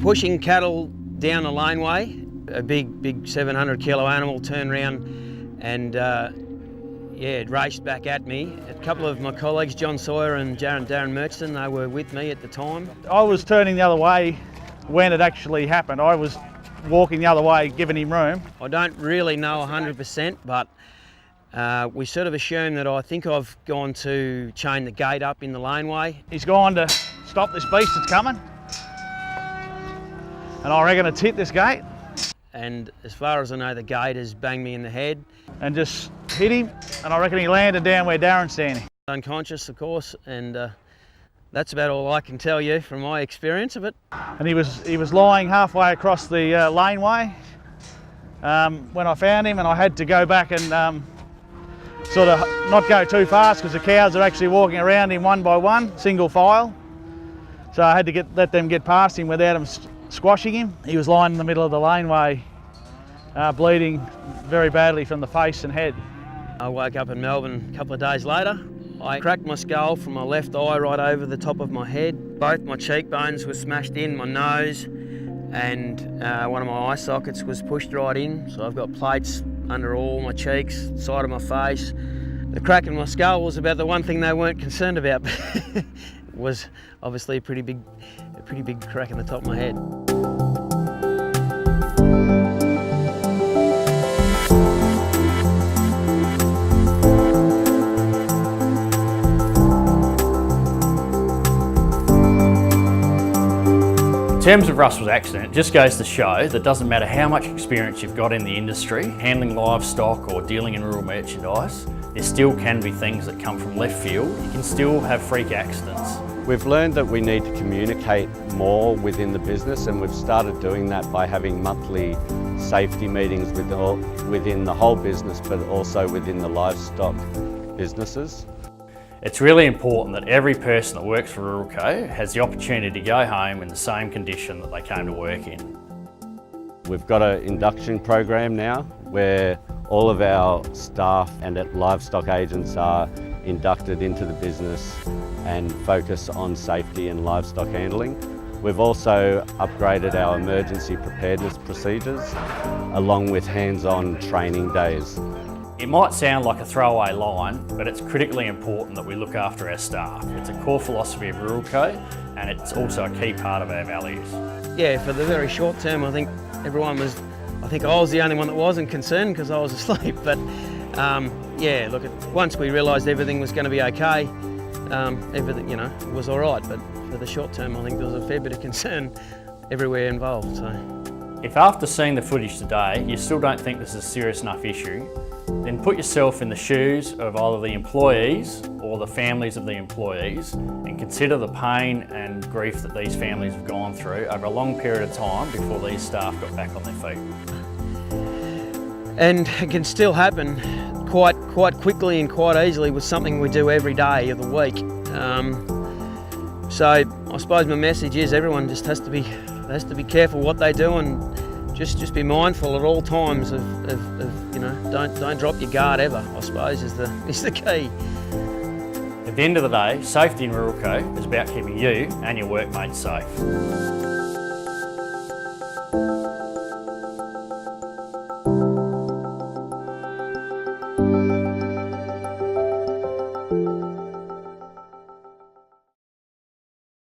pushing cattle down the laneway. A big 700 kilo animal turned around and it raced back at me. A couple of my colleagues, John Sawyer and Darren Murchison, they were with me at the time. I was turning the other way when it actually happened. I was walking the other way, giving him room. I don't really know 100%, but we sort of assume that I think I've gone to chain the gate up in the laneway. He's gone to stop this beast that's coming. And I reckon it's hit this gate. And as far as I know, the gate has banged me in the head. And just hit him, and I reckon he landed down where Darren's standing. Unconscious, of course, and that's about all I can tell you from my experience of it. And he was lying halfway across the laneway when I found him, and I had to go back and sort of not go too fast because the cows are actually walking around him one by one, single file. So I had to let them get past him without him squashing him. He was lying in the middle of the laneway, bleeding very badly from the face and head. I woke up in Melbourne a couple of days later. I cracked my skull from my left eye right over the top of my head. Both my cheekbones were smashed in, my nose, and one of my eye sockets was pushed right in. So I've got plates under all my cheeks, side of my face. The crack in my skull was about the one thing they weren't concerned about. It was obviously a pretty big crack in the top of my head. In terms of Russell's accident, it just goes to show that it doesn't matter how much experience you've got in the industry, handling livestock or dealing in rural merchandise, there still can be things that come from left field. You can still have freak accidents. We've learned that we need to communicate more within the business, and we've started doing that by having monthly safety meetings within the whole business, but also within the livestock businesses. It's really important that every person that works for Ruralco has the opportunity to go home in the same condition that they came to work in. We've got an induction program now where all of our staff and livestock agents are inducted into the business and focus on safety and livestock handling. We've also upgraded our emergency preparedness procedures along with hands-on training days. It might sound like a throwaway line, but it's critically important that we look after our staff. It's a core philosophy of Ruralco, and it's also a key part of our values. Yeah, for the very short term, I think I was the only one that wasn't concerned because I was asleep. But yeah, look, once we realised everything was going to be okay, everything, was all right. But for the short term, I think there was a fair bit of concern everywhere involved. So, if after seeing the footage today, you still don't think this is a serious enough issue, then put yourself in the shoes of either the employees or the families of the employees and consider the pain and grief that these families have gone through over a long period of time before these staff got back on their feet. And it can still happen quite quickly and quite easily with something we do every day of the week. So I suppose my message is everyone just has to be careful what they do and just be mindful at all times of don't drop your guard ever, I suppose is the key. At the end of the day, safety in Ruralco is about keeping you and your workmates safe.